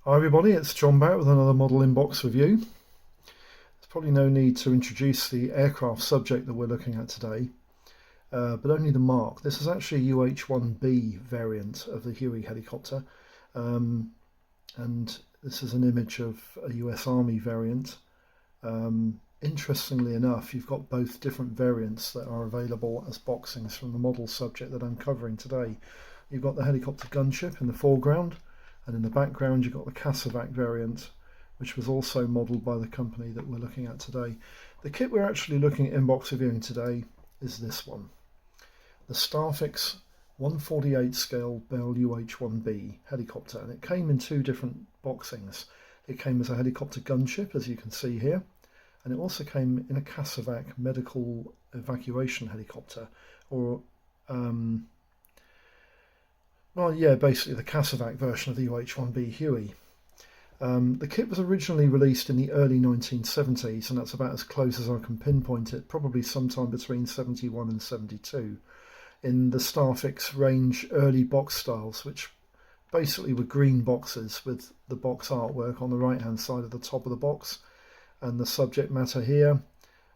Hi everybody, it's John back with another model inbox review. There's probably no need to introduce the aircraft subject that we're looking at today, but only the mark. This is actually a UH-1B variant of the Huey helicopter, and this is an image of a US Army variant. Interestingly enough, you've got both different variants that are available as boxings from the model subject that I'm covering today. You've got the helicopter gunship in the foreground, and in the background you've got the Casavac variant, which was also modelled by the company that we're looking at today. The kit we're actually looking at inbox reviewing today is this one, the Starfix 1/48 scale Bell UH-1B helicopter, and it came in two different boxings. It came as a helicopter gunship, as you can see here, and it also came in a Casavac medical evacuation helicopter, or well, yeah, basically the Casavac version of the UH-1B Huey. The kit was originally released in the early 1970s, and that's about as close as I can pinpoint it, probably sometime between 71 and 72, in the Starfix range early box styles, which basically were green boxes with the box artwork on the right hand side of the top of the box, and the subject matter here,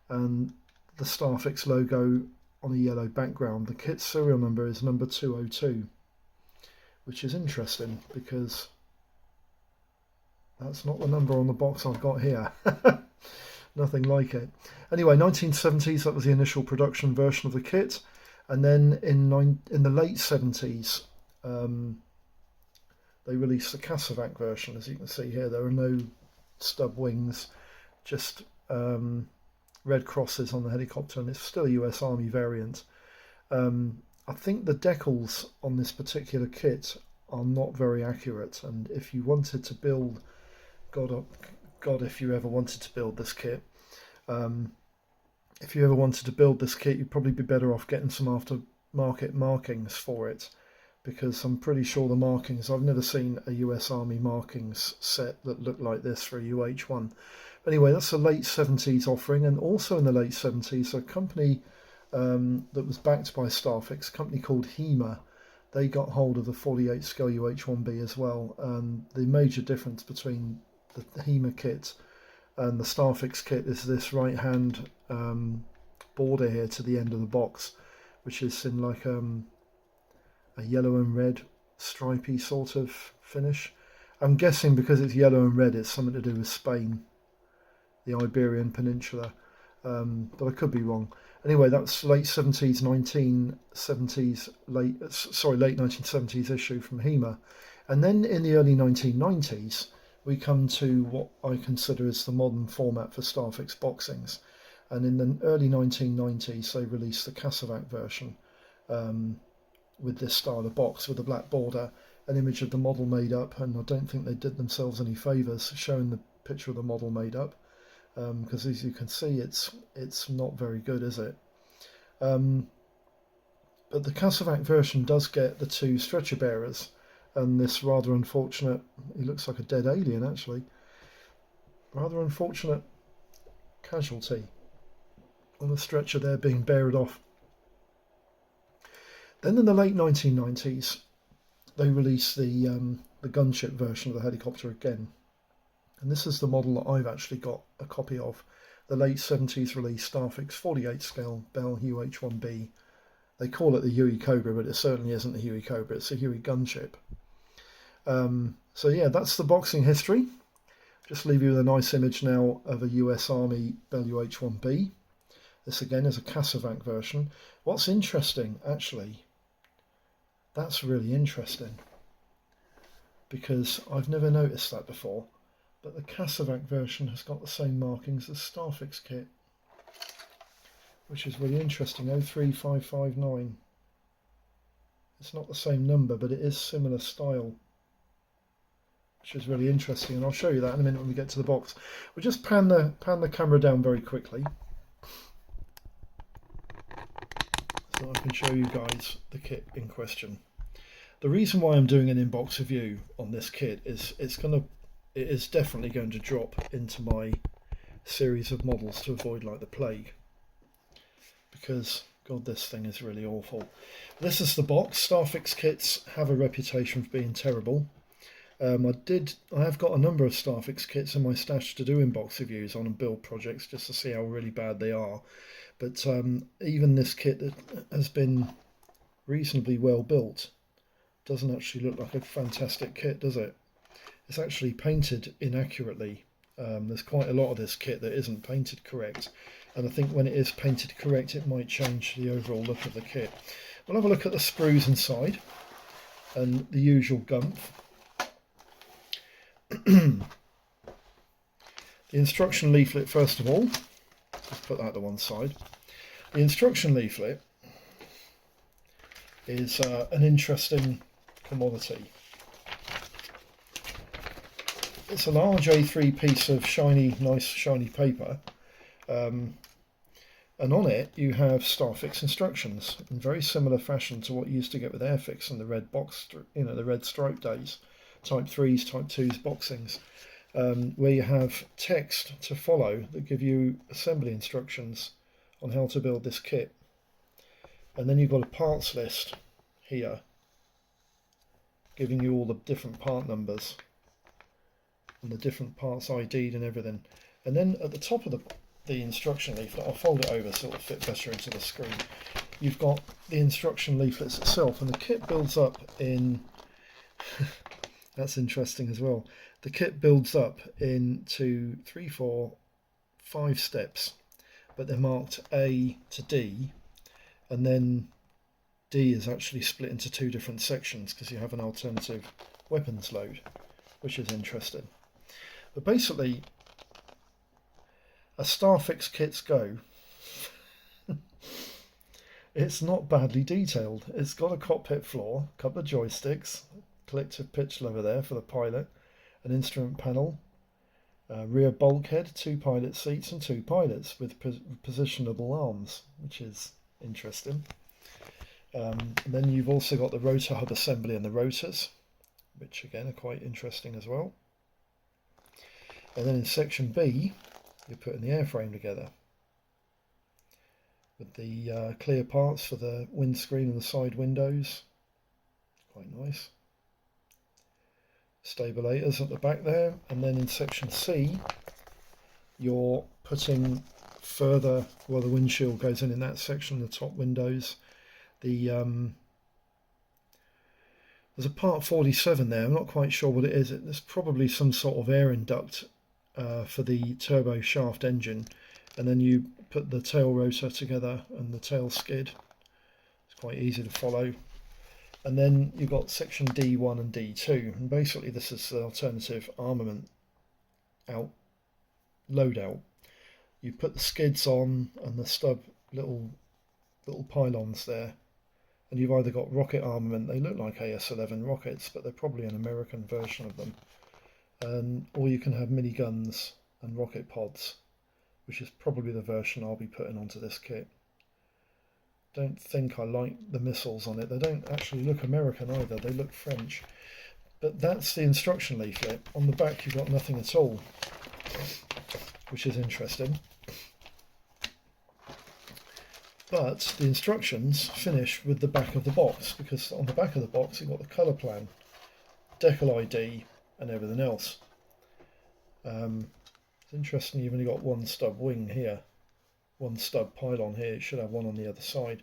and the Starfix logo on a yellow background. The kit serial number is number 202. Which is interesting because that's not the number on the box I've got here. Nothing like it. Anyway, 1970s, that was the initial production version of the kit, and then in the late 70s they released the Casavac version. As you can see here, there are no stub wings, just red crosses on the helicopter, and it's still a US Army variant. I think the decals on this particular kit are not very accurate, and if you wanted to build, God, if you ever wanted to build this kit, you'd probably be better off getting some aftermarket markings for it, because I'm pretty sure the markings, I've never seen a US Army markings set that look like this for a UH-1. But anyway, that's a late 70s offering, and also in the late 70s, a company that was backed by Starfix, a company called HEMA, they got hold of the 48 scale UH-1B as well. The major difference between the HEMA kit and the Starfix kit is this right hand border here to the end of the box, which is in like a yellow and red stripy sort of finish. I'm guessing because it's yellow and red it's something to do with Spain, the Iberian Peninsula, but I could be wrong. Anyway, that's late 70s, late 1970s issue from HEMA. And then in the early 1990s, we come to what I consider as the modern format for Starfix boxings. And in the early 1990s, they released the Casavac version with this style of box with a black border, an image of the model made up, and I don't think they did themselves any favours showing the picture of the model made up. Because as you can see, it's not very good, is it? But the Casavac version does get the two stretcher bearers and this rather unfortunate, he looks like a dead alien actually, rather unfortunate casualty on the stretcher there being buried off. Then in the late 1990s, they released the gunship version of the helicopter again. And this is the model that I've actually got a copy of, the late 70s release Starfix 48 scale Bell UH-1B. They call it the Huey Cobra, but it certainly isn't the Huey Cobra, it's a Huey gunship. So yeah, that's the boxing history. Just leave you with a nice image now of a US Army Bell UH-1B. This again is a Casavac version. What's interesting, actually, that's really interesting, because I've never noticed that before. But the Casavac version has got the same markings as Starfix kit, which is really interesting, 03559. It's not the same number, but it is similar style, which is really interesting, and I'll show you that in a minute when we get to the box. We'll just pan the camera down very quickly so I can show you guys the kit in question. The reason why I'm doing an inbox review on this kit is it is definitely going to drop into my series of models to avoid like the plague, because God, this thing is really awful. This is the box. Starfix kits have a reputation for being terrible. I have got a number of Starfix kits in my stash to do inbox reviews on and build projects just to see how really bad they are. But even this kit that has been reasonably well built doesn't actually look like a fantastic kit, does it? It's actually painted inaccurately. There's quite a lot of this kit that isn't painted correct, and I think when it is painted correct it might change the overall look of the kit. We'll have a look at the sprues inside and the usual gumph. The instruction leaflet first of all, let's put that to one side. The instruction leaflet is an interesting commodity. It's a large A3 piece of nice shiny paper, and on it you have Starfix instructions in very similar fashion to what you used to get with Airfix and the red box, the red stripe days, type 3s, type 2s boxings, where you have text to follow that give you assembly instructions on how to build this kit. And then you've got a parts list here giving you all the different part numbers and the different parts ID'd and everything. And then at the top of the instruction leaflet, I'll fold it over so it'll fit better into the screen, you've got the instruction leaflets itself, and the kit builds up in that's interesting as well. The kit builds up into 3, 4, 5 steps, but they're marked A to D, and then D is actually split into 2 different sections because you have an alternative weapons load, which is interesting. But basically, as Starfix kits go, it's not badly detailed. It's got a cockpit floor, a couple of joysticks, collective pitch lever there for the pilot, an instrument panel, rear bulkhead, 2 pilot seats and 2 pilots with positionable arms, which is interesting. And then you've also got the rotor hub assembly and the rotors, which again are quite interesting as well. And then in section B, you're putting the airframe together with the clear parts for the windscreen and the side windows. Quite nice. Stabilators at the back there, and then in section C you're putting further, well, the windshield goes in that section, the top windows. There's a part 47 there, I'm not quite sure what it is. There's probably some sort of air induct for the turbo shaft engine, and then you put the tail rotor together and the tail skid. It's quite easy to follow. And then you've got section D1 and D2, and basically this is the alternative armament loadout. You put the skids on and the stub little pylons there, and you've either got rocket armament. They look like AS-11 rockets, but they're probably an American version of them. Or you can have miniguns and rocket pods, which is probably the version I'll be putting onto this kit. Don't think I like the missiles on it. They don't actually look American either, they look French. But that's the instruction leaflet. On the back you've got nothing at all, which is interesting. But the instructions finish with the back of the box, because on the back of the box you've got the colour plan, decal ID and everything else. It's interesting you've only got one stub wing here, one stub pylon here. It should have one on the other side.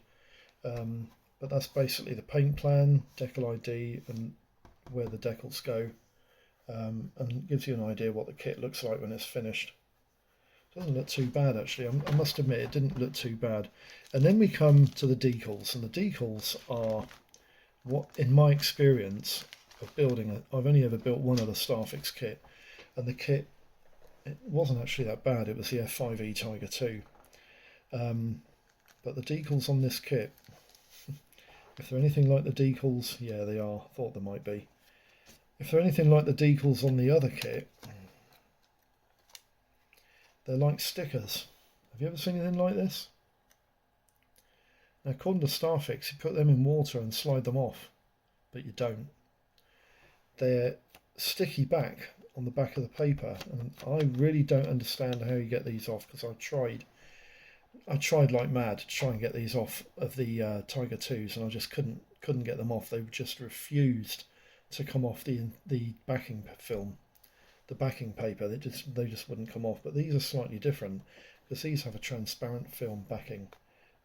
But that's basically the paint plan, decal ID and where the decals go, and gives you an idea what the kit looks like when it's finished. Doesn't look too bad actually, I must admit it didn't look too bad. And then we come to the decals, and the decals are what, in my experience of building I've only ever built one other Starfix kit, and the kit, it wasn't actually that bad. It was the F5E Tiger 2. But the decals on this kit, if they're anything like the decals, yeah they are, thought they might be. If they're anything like the decals on the other kit, they're like stickers. Have you ever seen anything like this? Now according to Starfix, you put them in water and slide them off, but you don't. They're sticky back on the back of the paper, and I really don't understand how you get these off, because I tried like mad to try and get these off of the Tiger 2s, and I just couldn't get them off. They just refused to come off the backing film, the backing paper. They just wouldn't come off. But these are slightly different because these have a transparent film backing,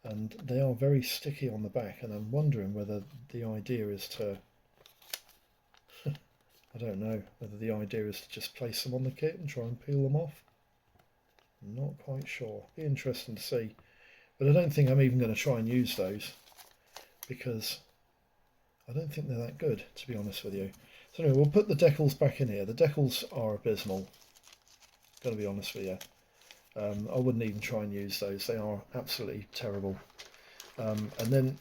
and they are very sticky on the back. And I'm wondering whether the idea is to I don't know whether the idea is to just place them on the kit and try and peel them off. I'm not quite sure. Be interesting to see. But I don't think I'm even going to try and use those because I don't think they're that good, to be honest with you. So anyway, we'll put the decals back in here. The decals are abysmal, going to be honest with you. I wouldn't even try and use those. They are absolutely terrible. And then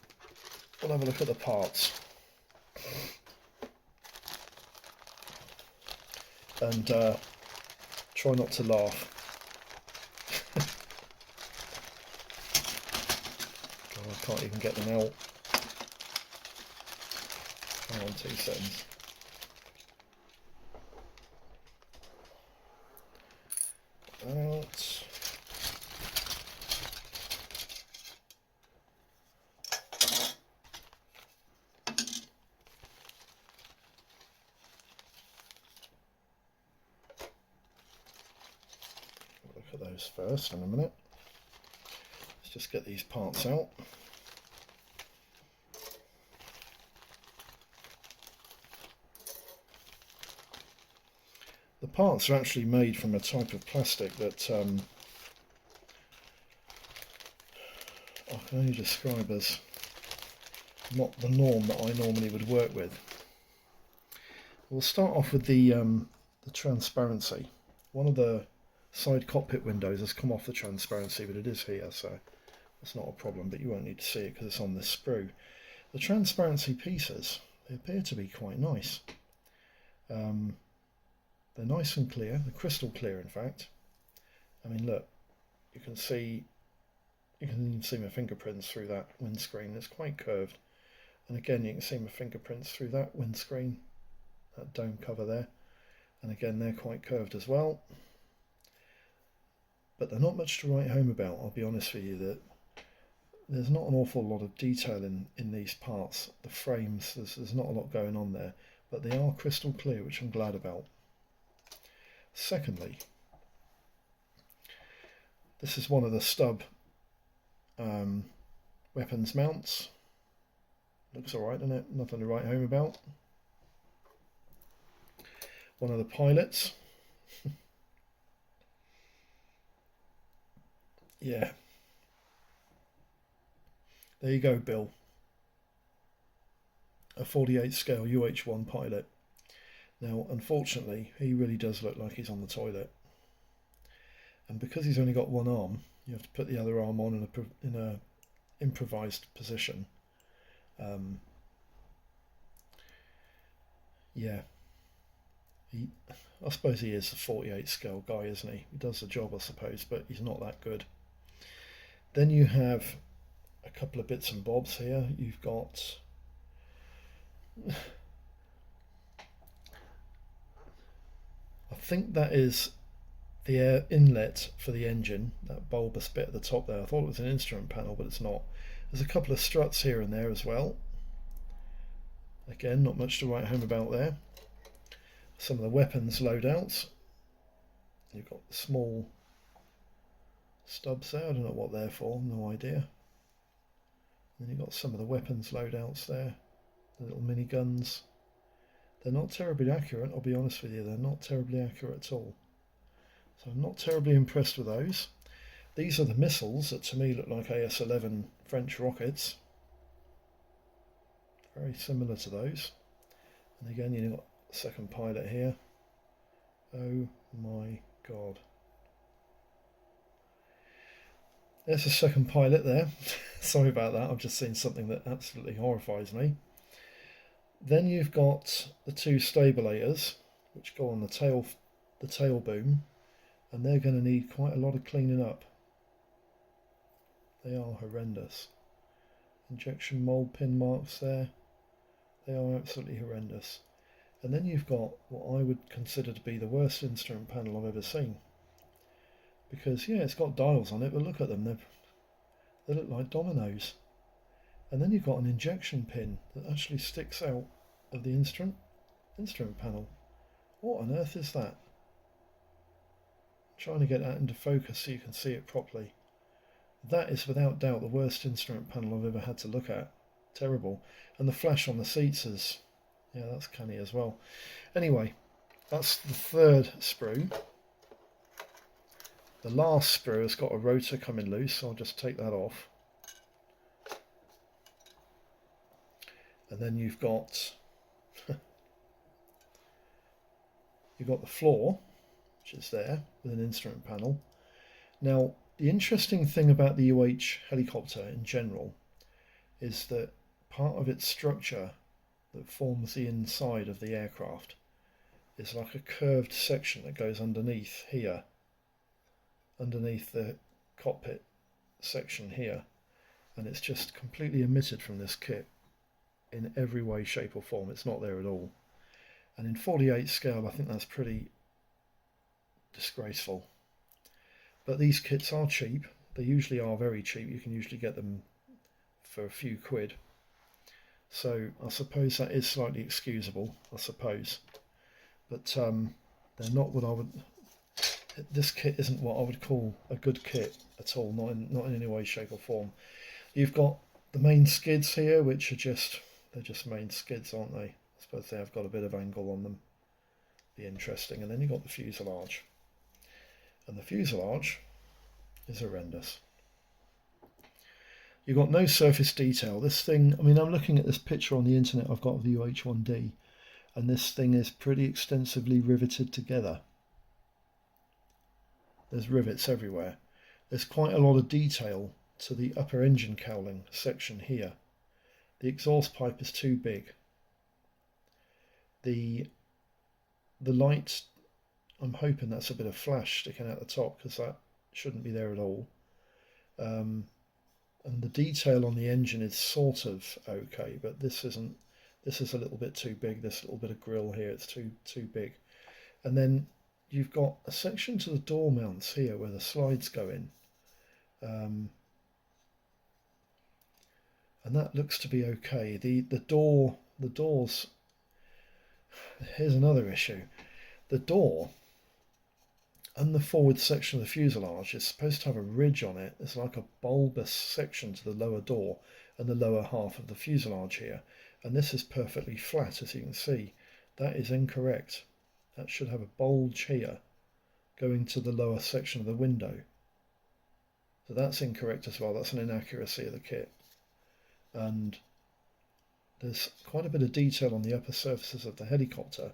we'll have a look at the parts. And try not to laugh. God, I can't even get them out. Hang on 2 seconds. Out. Look at those first in a minute. Let's just get these parts out. The parts are actually made from a type of plastic that I can only describe as not the norm that I normally would work with. We'll start off with the transparency. One of the side cockpit windows has come off the transparency, but it is here, so that's not a problem, but you won't need to see it because it's on this sprue. The transparency pieces, they appear to be quite nice. They're nice and clear, they're crystal clear in fact. I mean look, you can even see my fingerprints through that windscreen. It's quite curved. And again you can see my fingerprints through that windscreen, that dome cover there. And again they're quite curved as well. But they're not much to write home about, I'll be honest with you. That there's not an awful lot of detail in these parts. The frames, there's not a lot going on there. But they are crystal clear, which I'm glad about. Secondly, this is one of the stub weapons mounts. Looks alright, doesn't it? Nothing to write home about. One of the pilots. Yeah. There you go, Bill. A 48 scale UH-1 pilot. Now, unfortunately, he really does look like he's on the toilet. And because he's only got one arm, you have to put the other arm on in a improvised position. Yeah. I suppose he is a 48 scale guy, isn't he? He does the job, I suppose, but he's not that good. Then you have a couple of bits and bobs here. You've got I think that is the air inlet for the engine, that bulbous bit at the top there. I thought it was an instrument panel, but it's not. There's a couple of struts here and there as well. Again, not much to write home about there. Some of the weapons loadouts. You've got small stubs there. I don't know what they're for, no idea. And then you've got some of the weapons loadouts there, the little mini guns. They're not terribly accurate, I'll be honest with you. They're not terribly accurate at all. So I'm not terribly impressed with those. These are the missiles that to me look like AS-11 French rockets. Very similar to those. And again, you've got the second pilot here. Oh my god. There's a second pilot there. Sorry about that, I've just seen something that absolutely horrifies me. Then you've got the two stabilators, which go on the tail boom, and they're going to need quite a lot of cleaning up. They are horrendous. Injection mold pin marks there. They are absolutely horrendous. And then you've got what I would consider to be the worst instrument panel I've ever seen. Because yeah, it's got dials on it, but look at them, they look like dominoes. And then you've got an injection pin that actually sticks out of the instrument. instrument panel. What on earth is that? I'm trying to get that into focus so you can see it properly. That is without doubt the worst instrument panel I've ever had to look at. Terrible. And the flash on the seats is, yeah, that's canny as well. Anyway, that's the third sprue. The last sprue has got a rotor coming loose, so I'll just take that off. And then you've got the floor, which is there with an instrument panel. Now, the interesting thing about the UH helicopter in general is that part of its structure that forms the inside of the aircraft is like a curved section that goes underneath here, underneath the cockpit section here, and it's just completely omitted from this kit in every way, shape or form. It's not there at all. And in 48 scale, I think that's pretty disgraceful. But these kits are cheap. They usually are very cheap. You can usually get them for a few quid. So I suppose that is slightly excusable, I suppose. But they're not what I would... This kit isn't what I would call a good kit at all, not in any way, shape or form. You've got the main skids here, which are they're just main skids, aren't they? I suppose they have got a bit of angle on them. Be interesting. And then you've got the fuselage. And the fuselage is horrendous. You've got no surface detail. This thing, I mean, I'm looking at this picture on the internet I've got of the UH-1D, and this thing is pretty extensively riveted together. There's rivets everywhere. There's quite a lot of detail to the upper engine cowling section here. The exhaust pipe is too big. The light, I'm hoping that's a bit of flash sticking out the top, because that shouldn't be there at all. And the detail on the engine is sort of okay, but this isn't. This is a little bit too big. This little bit of grille here, it's too big. And then you've got a section to the door mounts here where the slides go in, and that looks to be okay. The doors. Here's another issue. The door and the forward section of the fuselage is supposed to have a ridge on it. It's like a bulbous section to the lower door and the lower half of the fuselage here. And this is perfectly flat, as you can see. That is incorrect. That should have a bulge here going to the lower section of the window. So that's incorrect as well. That's an inaccuracy of the kit. And there's quite a bit of detail on the upper surfaces of the helicopter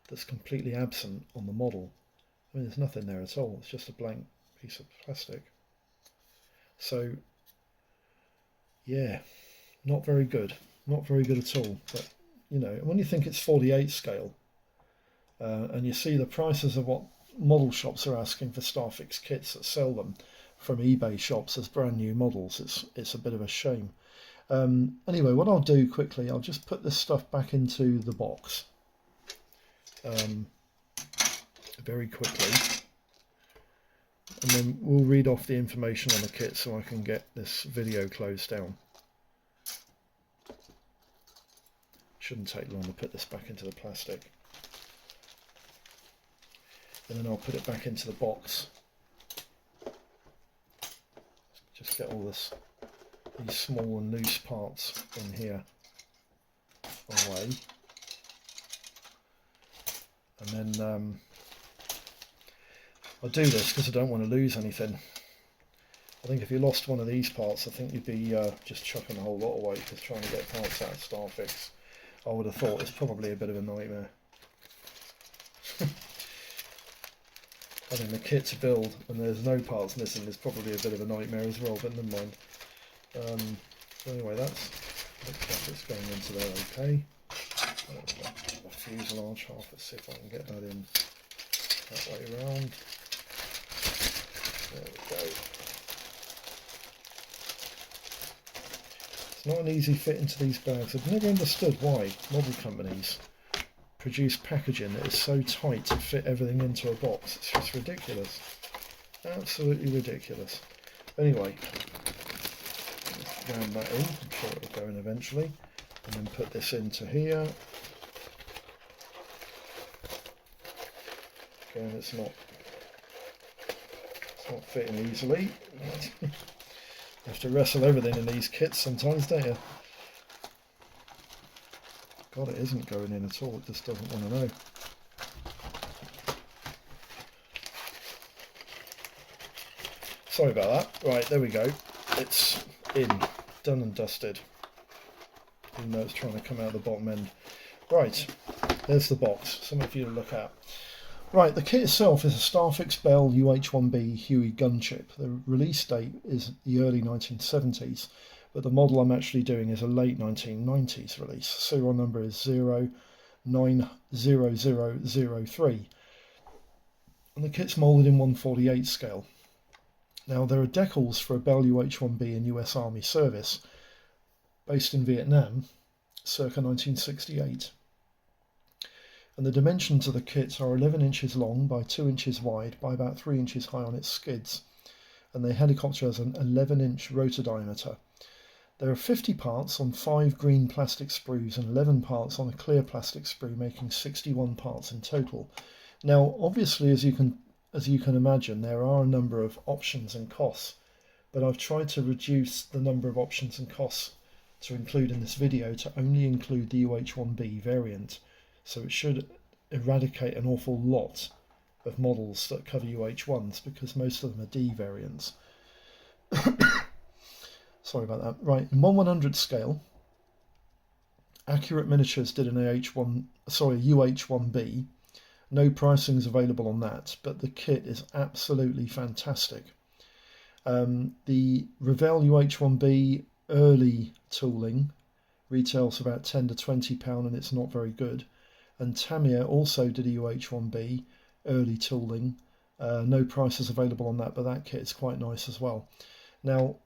that's completely absent on the model. I mean, there's nothing there at all. It's just a blank piece of plastic. So, yeah, not very good. Not very good at all. But, you know, when you think it's 48 scale, and you see the prices of what model shops are asking for Starfix kits that sell them from eBay shops as brand new models, it's a bit of a shame. Anyway, what I'll do quickly, I'll just put this stuff back into the box very quickly, and then we'll read off the information on the kit so I can get this video closed down. Shouldn't take long to put this back into the plastic, and then I'll put it back into the box. Just get all these small and loose parts in here away, and then I'll do this because I don't want to lose anything. I think if you lost one of these parts, I think you'd be just chucking a whole lot away, because trying to get parts out of Starfix, I would have thought, it's probably a bit of a nightmare. I think the kit to build and there's no parts missing is probably a bit of a nightmare as well, but never mind. So anyway, looks like it's going into there okay. The fuselage half, let's see if I can get that in that way around. There we go. It's not an easy fit into these bags. I've never understood why model companies produce packaging that is so tight to fit everything into a box. It's just ridiculous. Absolutely ridiculous. Anyway, let's ram that in. I'm sure it'll go in eventually. And then put this into here. Again, it's not fitting easily. You have to wrestle everything in these kits sometimes, don't you? God, it isn't going in at all. It just doesn't want to know. Sorry about that. Right, there we go. It's in, done and dusted. Even though it's trying to come out the bottom end. Right, there's the box. Something for you to look at. Right, the kit itself is a Starfix Bell UH-1B Huey gunship. The release date is the early 1970s, but the model I'm actually doing is a late 1990s release. Serial number is 090003. And the kit's moulded in 1/48 scale. Now, there are decals for a Bell UH-1B in US Army service, based in Vietnam, circa 1968. And the dimensions of the kit are 11 inches long by 2 inches wide by about 3 inches high on its skids. And the helicopter has an 11-inch rotor diameter. There are 50 parts on 5 green plastic sprues and 11 parts on a clear plastic sprue, making 61 parts in total. Now, obviously, as you can imagine, there are a number of options and costs, but I've tried to reduce the number of options and costs to include in this video to only include the UH-1B variant, so it should eradicate an awful lot of models that cover UH-1s, because most of them are D variants. Sorry about that. Right, in 1/100 scale, Accurate Miniatures did an UH-1B. No pricing is available on that, but the kit is absolutely fantastic. The Revell UH-1B early tooling retails for about £10 to £20 and it's not very good. And Tamiya also did a UH-1B early tooling. No prices available on that, but that kit is quite nice as well. Now,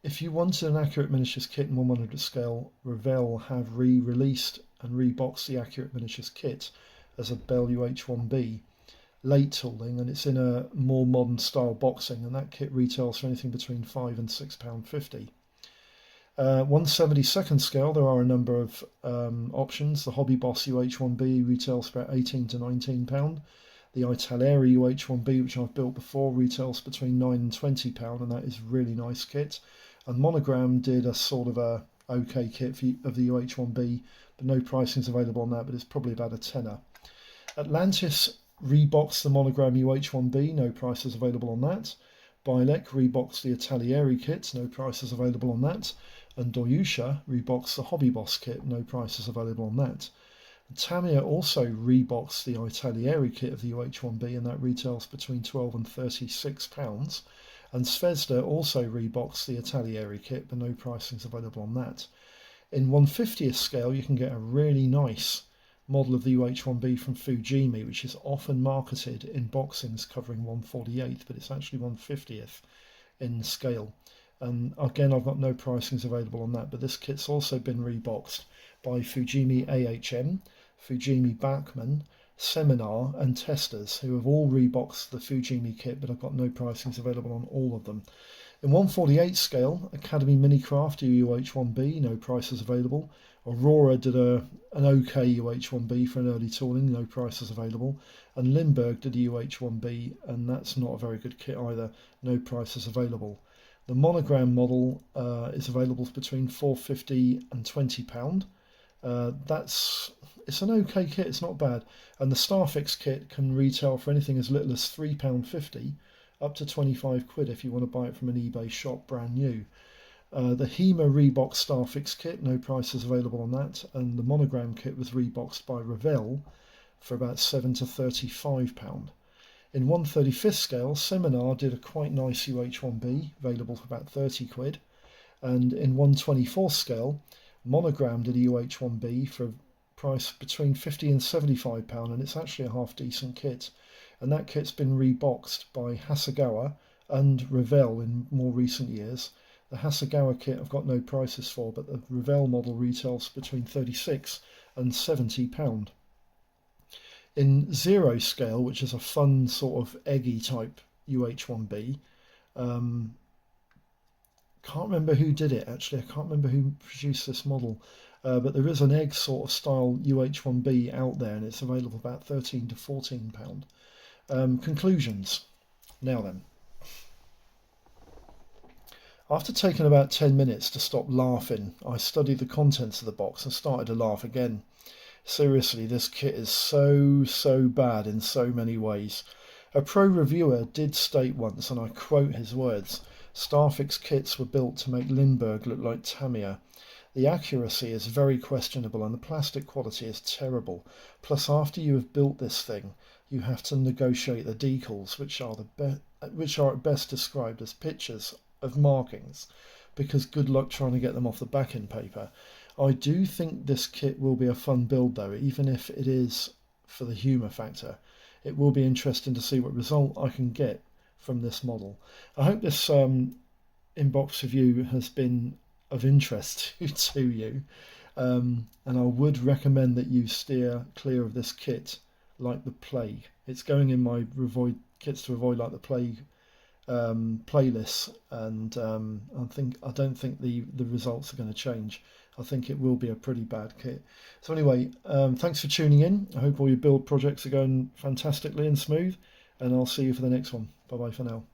if you wanted an Accurate Miniatures kit in 1/100 scale, Revell have re-released and reboxed the Accurate Miniatures kit as a Bell UH-1B late tooling, and it's in a more modern style boxing, and that kit retails for anything between £5 and £6.50. 1/72 scale, there are a number of options. The Hobby Boss UH-1B retails for about £18 to £19. The Italieri UH-1B, which I've built before, retails between £9 and £20, and that is a really nice kit. And Monogram did a sort of a okay kit of the UH-1B, but no pricing is available on that, but it's probably about a tenner. Atlantis reboxed the Monogram UH-1B, no prices available on that. Bilek reboxed the Italieri kit, no prices available on that. And Doyusha reboxed the Hobby Boss kit, no prices available on that. Tamiya also reboxed the Italieri kit of the UH-1B, and that retails between £12 and £36. And Zvezda also reboxed the Italieri kit, but no pricing is available on that. In 1/50th scale, you can get a really nice model of the UH-1B from Fujimi, which is often marketed in boxings covering 1/48th, but it's actually 1/50th in scale. And again, I've got no pricings available on that, but this kit's also been reboxed by Fujimi AHM, Fujimi Bachmann, Seminar and Testers, who have all reboxed the Fujimi kit, but I've got no pricings available on all of them. In 1/48 scale, Academy Minicraft UH-1B, no prices available. Aurora did an OK UH-1B for an early tooling, no prices available. And Lindbergh did a UH-1B, and that's not a very good kit either, no prices available. The Monogram model is available between £4.50 and £20. It's an OK kit, it's not bad. And the Starfix kit can retail for anything as little as £3.50 up to 25 quid if you want to buy it from an eBay shop brand new. The HEMA reboxed Starfix kit, no prices available on that, and the Monogram kit was reboxed by Revell for about £7 to £35. In 1/35th scale, Seminar did a quite nice UH-1B, available for about 30 quid, and in 1/24th scale, Monogram did a UH-1B for a price between £50 and £75, and it's actually a half decent kit. And that kit's been reboxed by Hasegawa and Revell in more recent years. The Hasegawa kit I've got no prices for, but the Revell model retails between £36 and £70. In 0 scale, which is a fun sort of eggy type UH-1B, can't remember who did it actually, I can't remember who produced this model, but there is an egg sort of style UH-1B out there, and it's available about £13 to £14. Conclusions. Now then. After taking about 10 minutes to stop laughing, I studied the contents of the box and started to laugh again. Seriously, this kit is so bad in so many ways. A pro reviewer did state once, and I quote his words, "Starfix kits were built to make Lindbergh look like Tamiya. The accuracy is very questionable and the plastic quality is terrible. Plus, after you have built this thing, you have to negotiate the decals, which are at best described as pictures of markings, because good luck trying to get them off the backing paper. I do think this kit will be a fun build though, even if it is for the humour factor. It will be interesting to see what result I can get from this model." I hope this inbox review has been of interest to you, and I would recommend that you steer clear of this kit like the plague. It's going in my kits to avoid like the plague playlists, and I don't think the results are going to change. I think it will be a pretty bad kit. So anyway, thanks for tuning in. I hope all your build projects are going fantastically and smooth, and I'll see you for the next one. Bye bye for now.